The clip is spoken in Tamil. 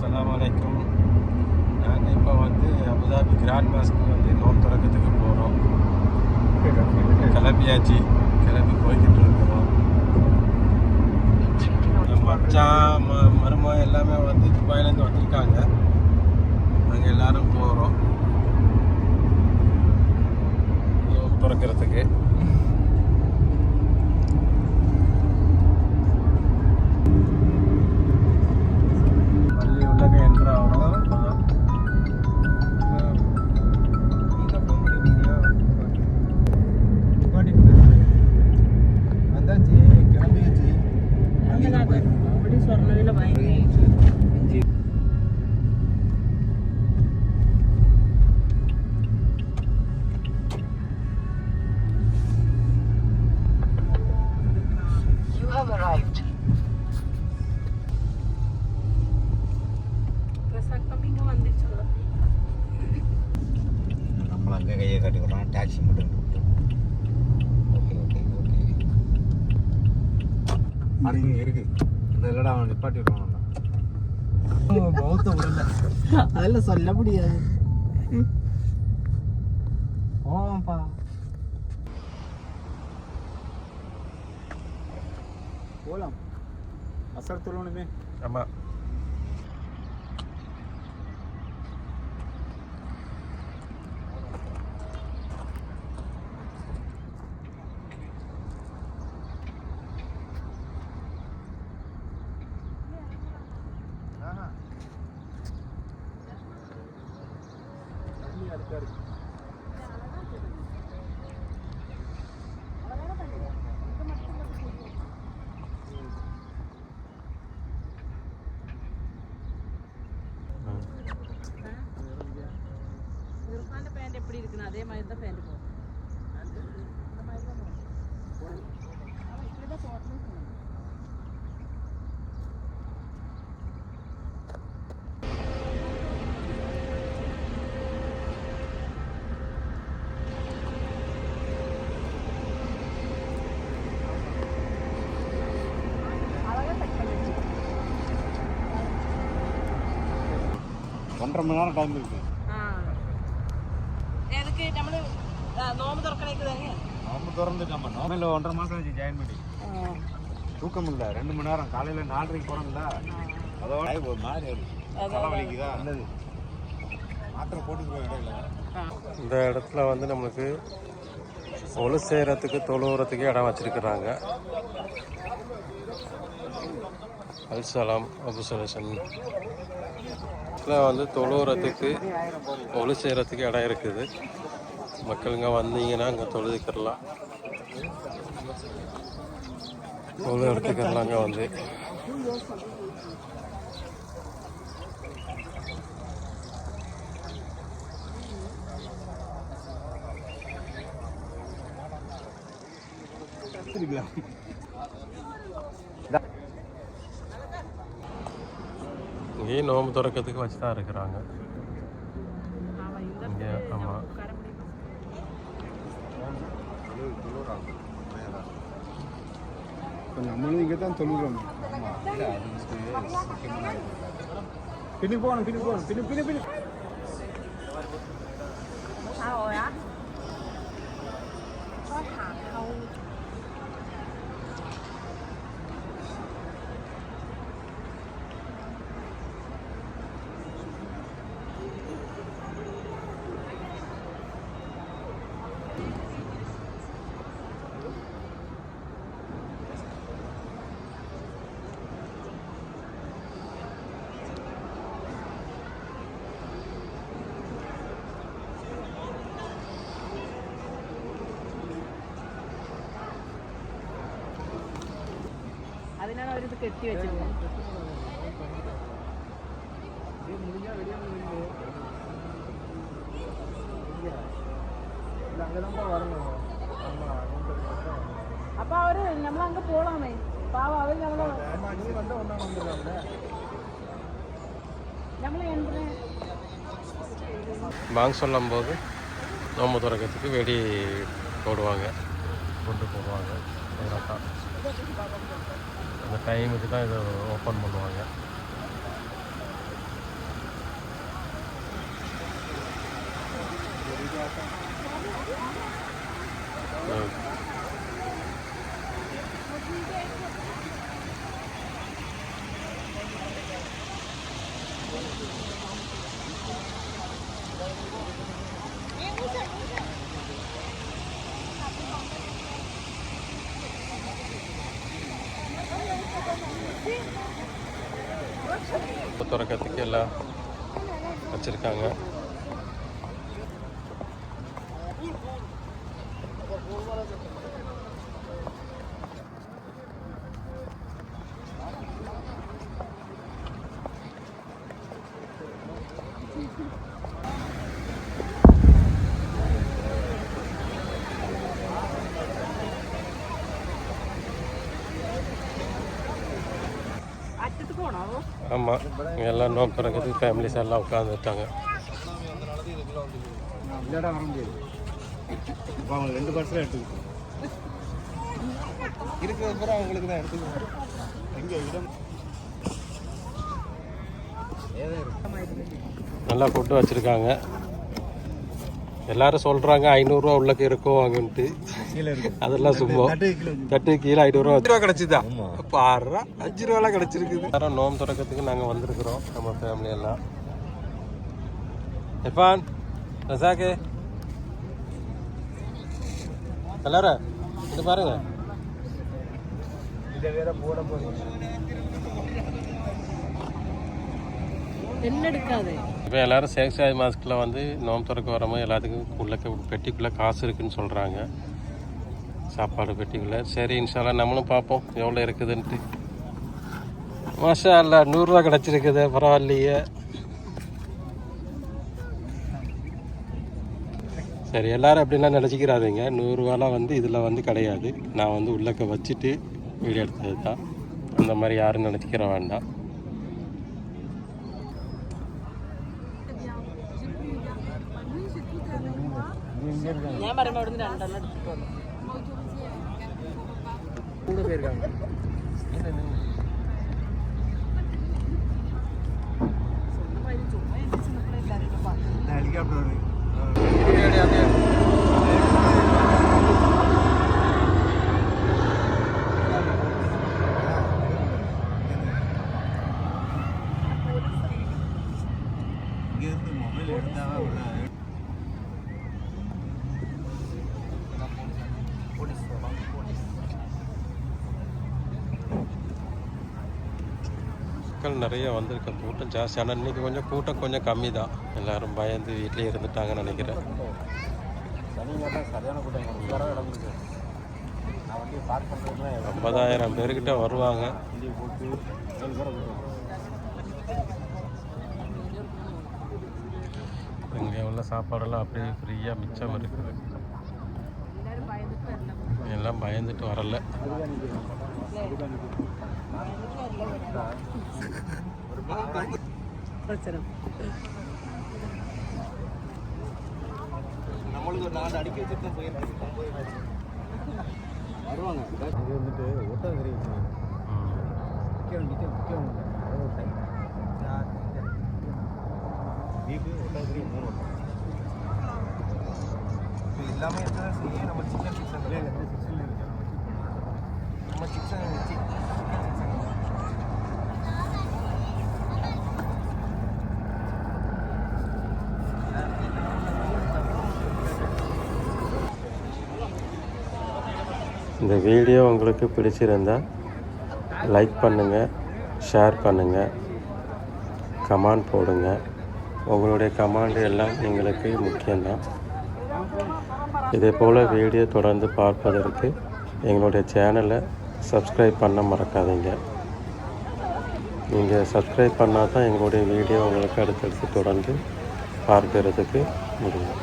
அஸ்ஸலாமு அலைக்கும். நாங்கள் இப்போ வந்து அபுதாபி கிராண்ட் மாஸ்க்கு வந்து நோன்பு திறக்கிறதுக்கு போகிறோம். கிளம்பியாச்சு, கிளம்பி போய்கிட்டு இருக்கிறோம். மச்சான் மருமக எல்லாமே வந்து துபாயிலேருந்து வந்திருக்காங்க. நாங்கள் எல்லாரும் போகிறோம் நோன்பு திறக்கிறதுக்கு. கையை காட்டிக்கிறோம், டாக்ஸி மட்டும் ஓகே ஓகே ஓகே அங்கே இருக்கு இந்த இல்லடா அவன் நிப்பாட்டி விடுவான். பௌத்த விடல அதெல்லாம் சொல்ல முடியாது. போவான்ப்பா. போகலாம் அசர் சொல்லணுமே. ஆமாம், பேண்ட் எப்படி இருக்குன்னு அதே மாதிரி தான் பேண்ட் போகும். இந்த மாதிரி தான் போகும். இப்படி தான் போடணும். ஒன்றரை மணி நேரம் டைம் இருக்கு. எனக்கு நம்ம நோம்பு திறக்கணைக்குதாங்க. நோம்பு திறந்து நம்ம நோம்பில் 1.5 மாதம் வச்சு ஜாயின் பண்ணி தூக்கம் இல்லை. 2 மணி நேரம் காலையில் 4:30 போகிறோம்ல, அதோட ஒரு மாதிரி தலைவலிக்குதா நல்லது மாத்திரை போட்டுக்கிறோம் இடையில. இந்த இடத்துல வந்து நம்மளுக்கு ஒழு செய்கிறதுக்கு தொழுவுறதுக்கு இடம் வச்சிருக்கிறாங்க. அல்சலாம் அபுசலேஷன் வந்து தொழுவுறதுக்கு ஒழு செய்கிறதுக்கு இடம் இருக்குது. மக்களுங்க வந்தீங்கன்னா அங்கே தொழுதுக்கிறலாம், தொழு எடுத்துக்கிறலாங்க வந்து. இங்கேயும் நோம்பு திறக்கிறதுக்கு வச்சு தான் இருக்கிறாங்க இங்கே. ஆமாம், நம்மளும் இங்கே தான் தொழுகிறோம். பின்னி போகணும் பின்னி போகணும் பின்னி பின்னி பின்னி. அதனால அவருக்கு கெட்டி வச்சிருக்கோம். அப்போ அவரு நம்மள அங்கே போகலாமே பாவம். அவரு நம்மளை பாங் சொல்லும் போது நோம்பு திறக்கிறதுக்கு வெடி போடுவாங்க, கொண்டு போடுவாங்க. அந்த டைமுக்கு தான் இதை ஓப்பன் பண்ணுவாங்க. திறக்கிறதுக்கு எல்லாம் வச்சுருக்காங்க. ஆமாம், எல்லாம் நோம்பு திறக்கிறதுக்கு ஃபேமிலிஸ் எல்லாம் உட்காந்துட்டாங்க. இல்லடா வர முடியாது. இப்போ அவங்க 2 பர்சன்ட் எடுத்துக்கிட்டோம். இருக்கிறது பூரா அவங்களுக்கு தான் எடுத்துக்கணும். எங்கே இடம் நல்லா ஃபுட்டு வச்சுருக்காங்க. எல்லாரும் சொல்கிறாங்க 500 உள்ளக்கு இருக்கும் வாங்கன்ட்டு. அதெல்லாம் சும்மா தட்டு கீழே 500 கிடச்சிதா பாடுறா 5 ரூபாலாம் கிடச்சிருக்குது. யாரும் நோம்பு திறக்கிறதுக்கு நாங்கள் வந்திருக்கிறோம் நம்ம ஃபேமிலி எல்லாம். எஃபான் ரசாக்கு எல்லாரும் இது பாருங்க. இதை வேற போட போகிறீங்க. இப்போ எல்லோரும் சேக்ஷாய் மாஸ்கில் வந்து நோம்பு திறக்க வரமோ எல்லாத்துக்கும் உள்ள பெட்டிக்குள்ளே காசு இருக்குதுன்னு சொல்கிறாங்க, சாப்பாடு பெட்டிக்குள்ளே. சரி இன்ஷால்லா நம்மளும் பார்ப்போம் எவ்வளோ இருக்குதுன்ட்டு. மாஷா அல்லா 100 ரூபா கிடச்சிருக்குது, பரவாயில்லையே. சரி எல்லோரும் அப்படின்லாம் நினச்சிக்கிறாதீங்க. 100 ரூபாலாம் வந்து இதில் வந்து கிடையாது. நான் வந்து உள்ளக்க வச்சுட்டு வீடியோ எடுத்தது தான். அந்த மாதிரி யாரும் நினச்சிக்கிற வேண்டாம். ഞാൻ പറയുമ്പോൾ അവിടെ നിന്ന് 2 എടുത്തിട്ട് വന്നു. கூட போயிருக்காங்க. ஹெலிகாப்டர் இங்கேருந்து மொபைல் எடுத்தாவே உள்ள மக்கள் நிறைய வந்திருக்க, கூட்டம் ஜாஸ்தி. ஆனால் இன்றைக்கி கொஞ்சம் கூட்டம் கொஞ்சம் கம்மி தான். எல்லோரும் பயந்து வீட்டிலே இருந்துட்டாங்கன்னு நினைக்கிறேன். சரியான கூட்டம். இடம் இருக்கு. நான் வண்டியை பார்க் பண்ணுறதுனா 50,000 பேர்கிட்ட வருவாங்க. வண்டியை போட்டு 7 பேரை இங்கே உள்ள சாப்பாடெல்லாம் அப்படியே ஃப்ரீயாக மிச்சம் இருக்குது. எல்லாம் பயந்துட்டு வரல. நம்மளுக்கு ஒரு 4 அடிக்க வச்சுட்டு வருவாங்க. இது வந்துட்டு ஒட்டகரி பீஃபு ஒட்டகரி 3 வரும். இது எல்லாமே செய்ய நம்ம சிக்கன் 600 நம்ம சிக்கன் வச்சு இந்த வீடியோ உங்களுக்கு பிடிச்சிருந்தால் லைக் பண்ணுங்கள், ஷேர் பண்ணுங்கள், கமெண்ட் போடுங்க. உங்களுடைய கமெண்ட் எல்லாம் எங்களுக்கு முக்கியம்தான். இதே போல் வீடியோ தொடர்ந்து பார்ப்பதற்கு எங்களுடைய சேனலை சப்ஸ்கிரைப் பண்ண மறக்காதீங்க. நீங்கள் சப்ஸ்கிரைப் பண்ணால் தான் எங்களுடைய வீடியோ உங்களுக்கு அடுத்தடுத்து தொடர்ந்து பார்க்கிறதுக்கு முடியும்.